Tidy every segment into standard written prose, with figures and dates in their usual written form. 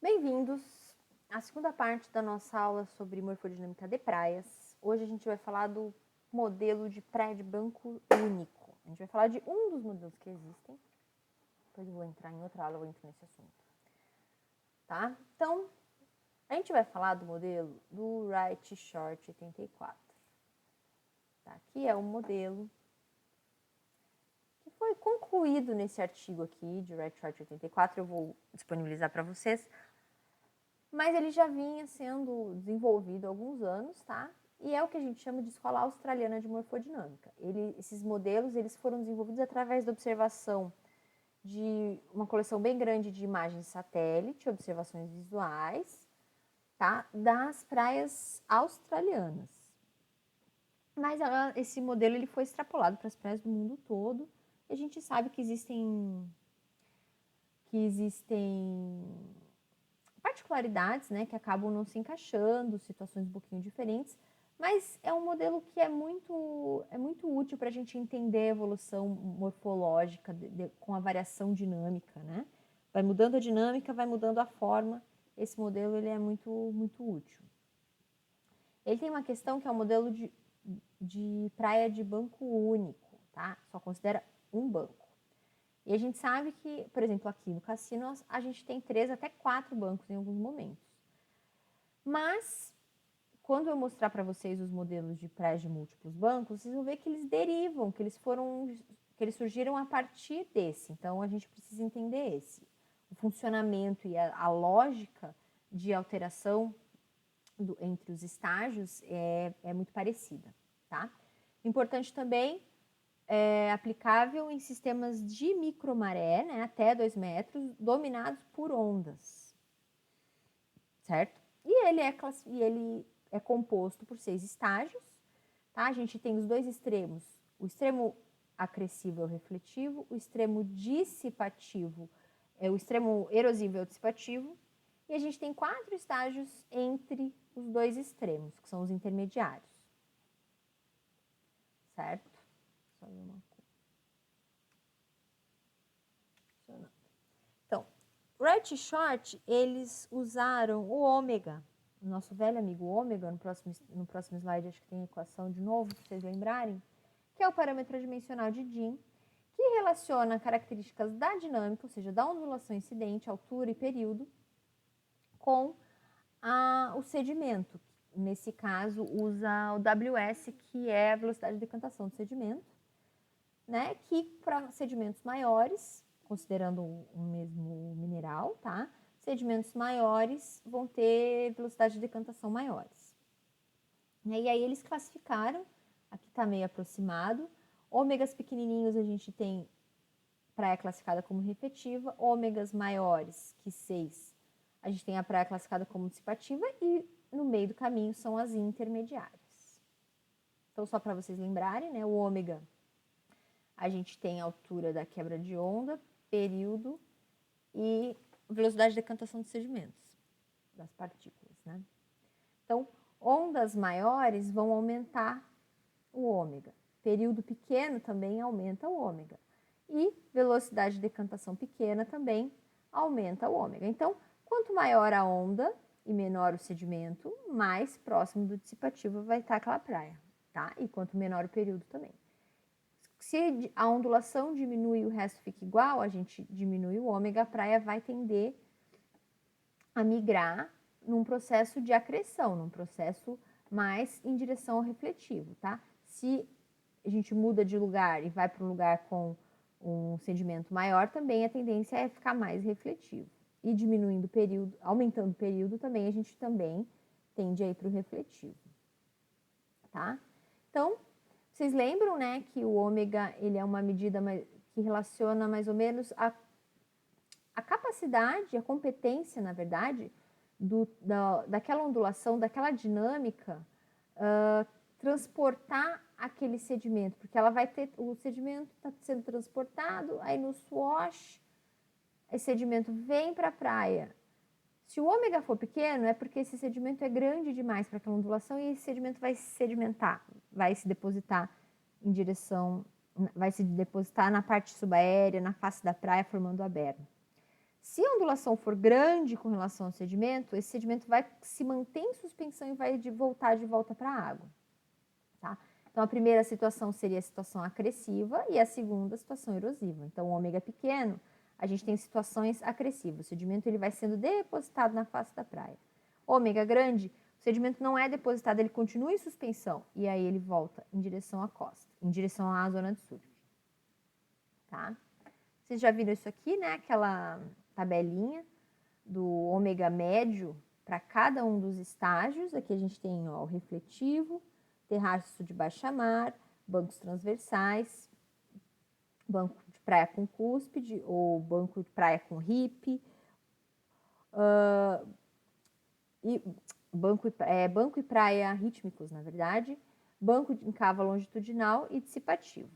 Bem-vindos à segunda parte da nossa aula sobre morfodinâmica de praias. Hoje a gente vai falar do modelo de praia de banco único. A gente vai falar de um dos modelos que existem. Depois eu vou entrar em outra aula, eu entro nesse assunto. Tá? Então, a gente vai falar do modelo do Wright Short 84. Tá? Que é um modelo que foi concluído nesse artigo aqui de Wright Short 84. Eu vou disponibilizar para vocês. Mas ele já vinha sendo desenvolvido há alguns anos, tá? E é o que a gente chama de escola australiana de morfodinâmica. Esses modelos eles foram desenvolvidos através da observação de uma coleção bem grande de imagens satélite, observações visuais, tá? Das praias australianas. Mas esse modelo ele foi extrapolado para as praias do mundo todo. E a gente sabe que existem particularidades, né, que acabam não se encaixando, situações um pouquinho diferentes, mas é um modelo que é muito útil para a gente entender a evolução morfológica com a variação dinâmica, né? Vai mudando a dinâmica, vai mudando a forma. Esse modelo ele é muito útil. Ele tem uma questão que é um modelo de praia de banco único, tá? Só considera um banco. E a gente sabe que, por exemplo, aqui no cassino, a gente tem 3 até 4 bancos em alguns momentos. Mas, quando eu mostrar para vocês os modelos de praias de múltiplos bancos, vocês vão ver que eles derivam, que eles surgiram a partir desse. Então, a gente precisa entender o funcionamento e a lógica de alteração entre os estágios é muito parecida, tá? Importante também aplicável em sistemas de micromaré, né, até 2 metros, dominados por ondas, certo? E ele é composto por 6 estágios, tá? A gente tem os dois extremos, o extremo acrescível ou refletivo, o extremo dissipativo, o extremo erosível ou dissipativo, e a gente tem 4 estágios entre os dois extremos, que são os intermediários, certo? Só ver uma coisa. Então, Wright Short, eles usaram o ômega, o nosso velho amigo ômega, no próximo slide acho que tem a equação de novo, para vocês lembrarem, que é o parâmetro adimensional de Dinh, que relaciona características da dinâmica, ou seja, da ondulação incidente, altura e período, com o sedimento. Nesse caso, usa o WS, que é a velocidade de decantação do sedimento, né? Que para sedimentos maiores, considerando o mesmo mineral, tá? Sedimentos maiores vão ter velocidade de decantação maiores. E aí eles classificaram, aqui está meio aproximado, ômegas pequenininhos a gente tem praia classificada como refletiva, ômegas maiores que 6, a gente tem a praia classificada como dissipativa e no meio do caminho são as intermediárias. Então, só para vocês lembrarem, né, o ômega, a gente tem a altura da quebra de onda, período e velocidade de decantação dos sedimentos, das partículas, né? Então, ondas maiores vão aumentar o ômega. Período pequeno também aumenta o ômega. E velocidade de decantação pequena também aumenta o ômega. Então, quanto maior a onda e menor o sedimento, mais próximo do dissipativo vai estar aquela praia, tá? E quanto menor o período também. Se a ondulação diminui e o resto fica igual, a gente diminui o ômega, a praia vai tender a migrar num processo de acreção, num processo mais em direção ao refletivo, tá? Se a gente muda de lugar e vai para um lugar com um sedimento maior, também a tendência é ficar mais refletivo. E diminuindo o período, aumentando o período também, a gente também tende a ir para o refletivo, tá? Então, vocês lembram, né, que o ômega ele é uma medida que relaciona mais ou menos a capacidade, a competência, na verdade, daquela ondulação, daquela dinâmica, transportar aquele sedimento, porque ela vai ter, o sedimento está sendo transportado, aí no swash, esse sedimento vem para a praia. Se o ômega for pequeno, é porque esse sedimento é grande demais para aquela ondulação e esse sedimento vai se sedimentar, vai se depositar em direção, vai se depositar na parte subaérea, na face da praia, formando a berma. Se a ondulação for grande com relação ao sedimento, esse sedimento vai se manter em suspensão e vai voltar de volta para a água. Tá? Então, a primeira situação seria a situação acressiva e a segunda a situação erosiva. Então, o ômega pequeno, a gente tem situações acressivas. O sedimento ele vai sendo depositado na face da praia. Ômega grande, o sedimento não é depositado, ele continua em suspensão. E aí ele volta em direção à costa, em direção à zona de surf. Tá? Vocês já viram isso aqui, né? Aquela tabelinha do ômega médio para cada um dos estágios. Aqui a gente tem ó, o refletivo, terraço de baixa mar, bancos transversais, banco de praia com cúspide ou banco de praia com hipe, e banco e praia rítmicos, na verdade, banco em cava longitudinal e dissipativo.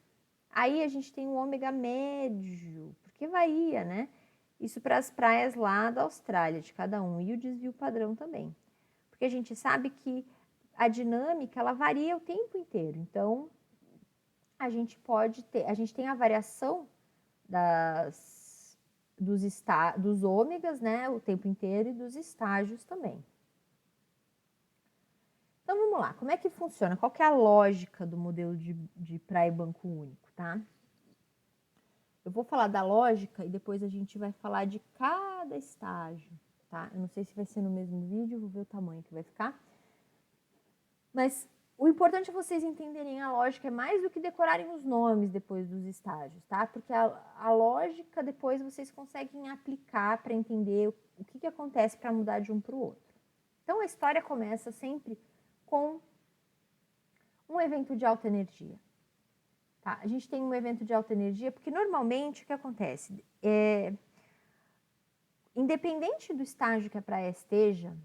Aí a gente tem o ômega médio, porque varia, né? Isso para as praias lá da Austrália, de cada um, e o desvio padrão também. Porque a gente sabe que a dinâmica, ela varia o tempo inteiro. Então, a gente tem a variação dos ômegas, né, o tempo inteiro, e dos estágios também. Então, vamos lá. Como é que funciona? Qual que é a lógica do modelo de praia e banco único, tá? Eu vou falar da lógica e depois a gente vai falar de cada estágio, tá? Eu não sei se vai ser no mesmo vídeo, vou ver o tamanho que vai ficar. Mas o importante é vocês entenderem a lógica, é mais do que decorarem os nomes depois dos estágios, tá? Porque a lógica depois vocês conseguem aplicar para entender o que acontece para mudar de um para o outro. Então, a história começa sempre com um evento de alta energia. Tá? A gente tem um evento de alta energia porque, normalmente, o que acontece? Independente do estágio que a praia esteja,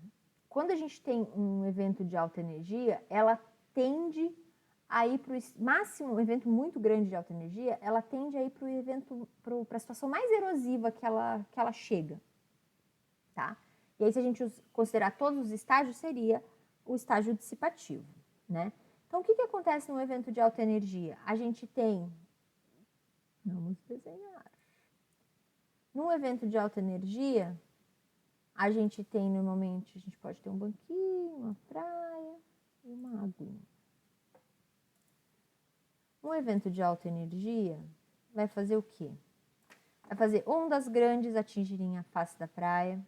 quando a gente tem um evento de alta energia, ela tende a ir para o máximo, um evento muito grande de alta energia, ela tende a ir para o evento, para a situação mais erosiva que ela chega. Tá? E aí, se a gente considerar todos os estágios, seria o estágio dissipativo, né? Então, o que acontece num evento de alta energia? A gente tem... Vamos desenhar. Num evento de alta energia, a gente tem, normalmente, a gente pode ter um banquinho, uma praia e uma aguinha. Um evento de alta energia vai fazer o quê? Vai fazer ondas grandes atingirem a face da praia,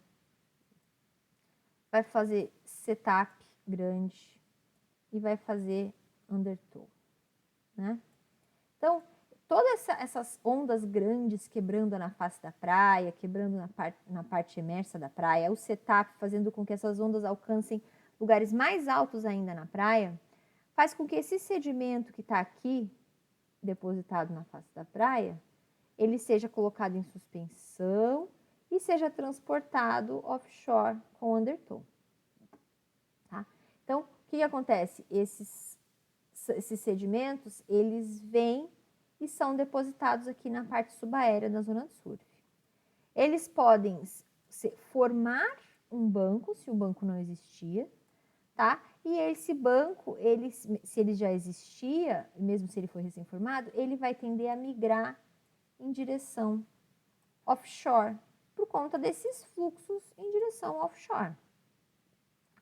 vai fazer setup grande e vai fazer undertow, né? Então, todas essas ondas grandes quebrando na face da praia, quebrando na parte emersa da praia, o setup fazendo com que essas ondas alcancem lugares mais altos ainda na praia, faz com que esse sedimento que está aqui, depositado na face da praia, ele seja colocado em suspensão e seja transportado offshore com undertow. Tá? Então, o que acontece? Esses sedimentos, eles vêm e são depositados aqui na parte subaérea da zona de surf. Eles podem formar um banco, se o banco não existia, tá? E esse banco, se ele já existia, mesmo se ele for recém-formado, ele vai tender a migrar em direção offshore, por conta desses fluxos em direção offshore.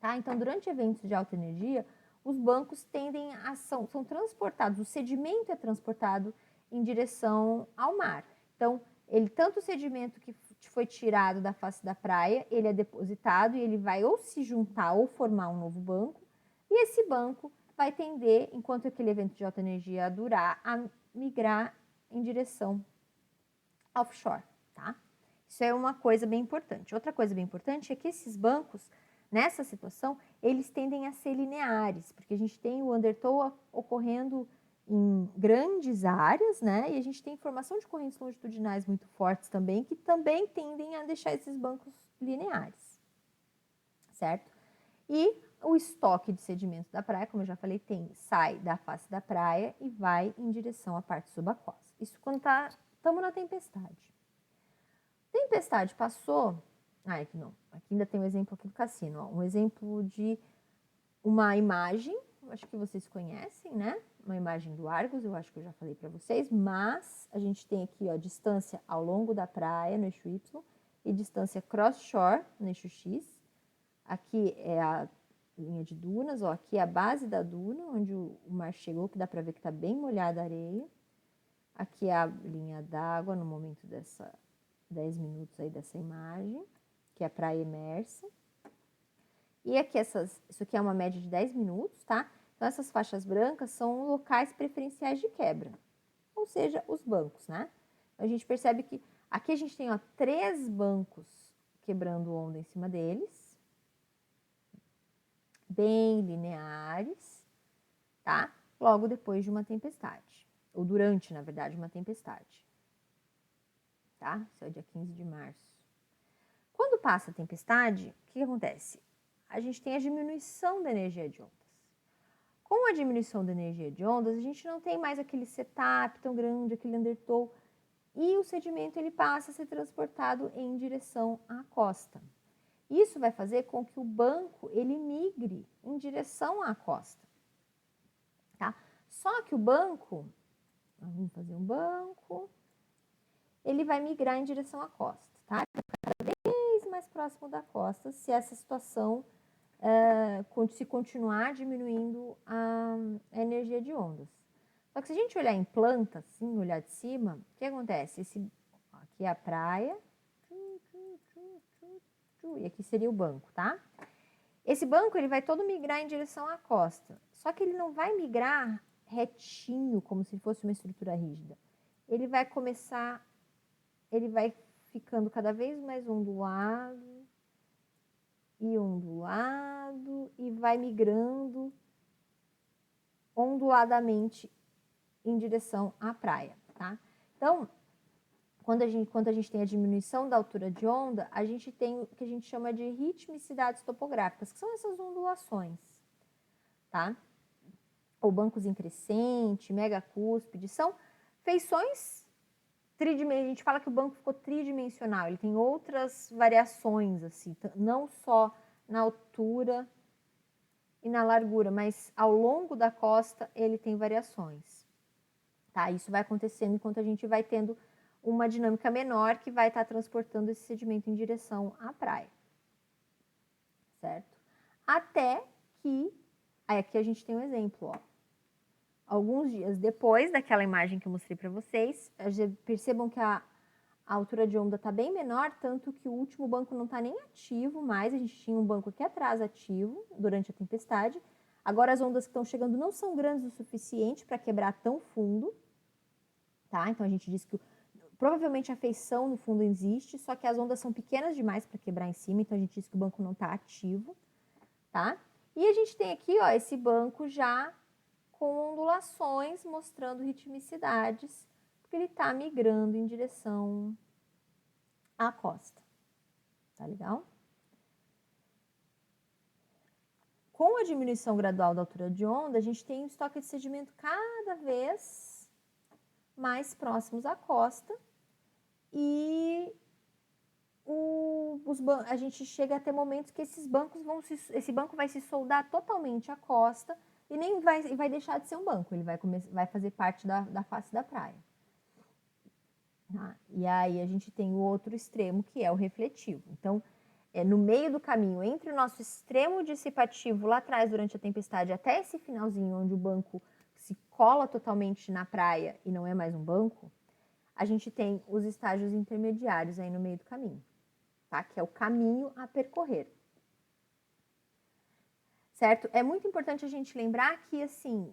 Tá? Então, durante eventos de alta energia, os bancos tendem são transportados, o sedimento é transportado em direção ao mar. Então, tanto o sedimento que foi tirado da face da praia, ele é depositado e ele vai ou se juntar ou formar um novo banco, e esse banco vai tender, enquanto aquele evento de alta energia durar, a migrar em direção offshore, tá? Isso é uma coisa bem importante. Outra coisa bem importante é que esses bancos, nessa situação, eles tendem a ser lineares, porque a gente tem o undertow ocorrendo em grandes áreas, né? E a gente tem formação de correntes longitudinais muito fortes também, que também tendem a deixar esses bancos lineares, certo? E o estoque de sedimento da praia, como eu já falei, sai da face da praia e vai em direção à parte subaquosa. Isso quando estamos na tempestade. Tempestade passou... aqui não. Aqui ainda tem um exemplo aqui do cassino. Ó. Um exemplo de uma imagem, acho que vocês conhecem, né? Uma imagem do Argos, eu acho que eu já falei para vocês, mas a gente tem aqui ó, a distância ao longo da praia, no eixo Y, e distância cross-shore, no eixo X. Aqui é a linha de dunas, ó, aqui é a base da duna, onde o mar chegou, que dá para ver que está bem molhada a areia. Aqui é a linha d'água no momento 10 minutos aí dessa imagem, que é a praia imersa. E aqui isso aqui é uma média de 10 minutos, tá? Então essas faixas brancas são locais preferenciais de quebra, ou seja, os bancos, né? A gente percebe que aqui a gente tem, ó, 3 bancos quebrando onda em cima deles, bem lineares, tá? Logo depois de uma tempestade, ou durante, na verdade, uma tempestade, tá? Isso é o dia 15 de março. Quando passa a tempestade, o que acontece? A gente tem a diminuição da energia de ondas. Com a diminuição da energia de ondas, a gente não tem mais aquele setup tão grande, aquele undertow, e o sedimento ele passa a ser transportado em direção à costa. Isso vai fazer com que o banco ele migre em direção à costa, tá? Só que o banco, vamos fazer um banco, ele vai migrar em direção à costa, tá? Cada vez mais próximo da costa, se essa situação se continuar diminuindo a energia de ondas. Só que se a gente olhar em planta, assim, olhar de cima, o que acontece? Aqui é a praia, e aqui seria o banco, tá? Esse banco ele vai todo migrar em direção à costa, só que ele não vai migrar retinho, como se fosse uma estrutura rígida. Ele vai ficando cada vez mais ondulado, e vai migrando onduladamente em direção à praia, tá? Então, quando a gente tem a diminuição da altura de onda, a gente tem o que a gente chama de ritmicidades topográficas, que são essas ondulações, tá? Ou bancos em crescente, megacúspide, são feições tridimensionais. A gente fala que o banco ficou tridimensional, ele tem outras variações, assim, não só na altura e na largura, mas ao longo da costa ele tem variações, tá? Isso vai acontecendo enquanto a gente vai tendo uma dinâmica menor que vai estar transportando esse sedimento em direção à praia, certo? Até que, aí aqui a gente tem um exemplo, ó. Alguns dias depois daquela imagem que eu mostrei para vocês, percebam que a altura de onda está bem menor, tanto que o último banco não está nem ativo mais. A gente tinha um banco aqui atrás ativo durante a tempestade. Agora as ondas que estão chegando não são grandes o suficiente para quebrar tão fundo, tá? Então a gente diz que provavelmente a feição no fundo existe, só que as ondas são pequenas demais para quebrar em cima, então a gente diz que o banco não está ativo, tá? E a gente tem aqui, ó, esse banco já com ondulações mostrando ritmicidades, porque ele está migrando em direção à costa. Tá legal? Com a diminuição gradual da altura de onda, a gente tem um estoque de sedimento cada vez mais próximos à costa e a gente chega a ter momentos que esse banco vai se soldar totalmente à costa e nem vai deixar de ser um banco, ele vai fazer parte da face da praia. Tá? E aí a gente tem o outro extremo, que é o refletivo. Então, no meio do caminho, entre o nosso extremo dissipativo lá atrás durante a tempestade até esse finalzinho, onde o banco se cola totalmente na praia e não é mais um banco, a gente tem os estágios intermediários aí no meio do caminho, tá? Que é o caminho a percorrer. Certo? É muito importante a gente lembrar que, assim,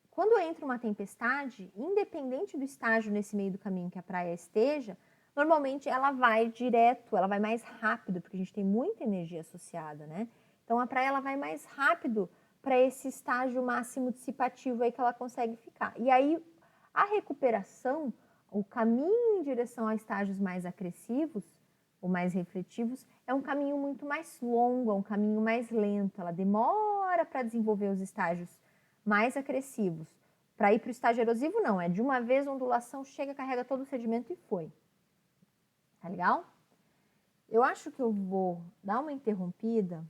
quando entra uma tempestade, independente do estágio nesse meio do caminho que a praia esteja, normalmente ela vai direto, ela vai mais rápido, porque a gente tem muita energia associada, né? Então a praia ela vai mais rápido para esse estágio máximo dissipativo aí que ela consegue ficar. E aí a recuperação, o caminho em direção a estágios mais acrescivos ou mais refletivos, é um caminho muito mais longo, é um caminho mais lento, ela demora para desenvolver os estágios mais acrescivos. Para ir para o estágio erosivo, não, é de uma vez a ondulação chega, carrega todo o sedimento e foi. Tá legal? Eu acho que eu vou dar uma interrompida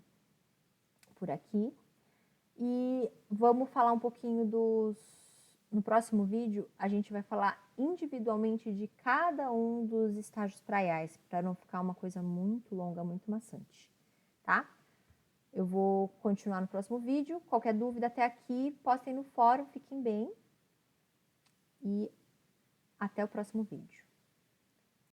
por aqui e vamos falar um pouquinho no próximo vídeo, a gente vai falar individualmente de cada um dos estágios praiais, para não ficar uma coisa muito longa, muito maçante, tá? Eu vou continuar no próximo vídeo. Qualquer dúvida até aqui, postem no fórum, fiquem bem. E até o próximo vídeo.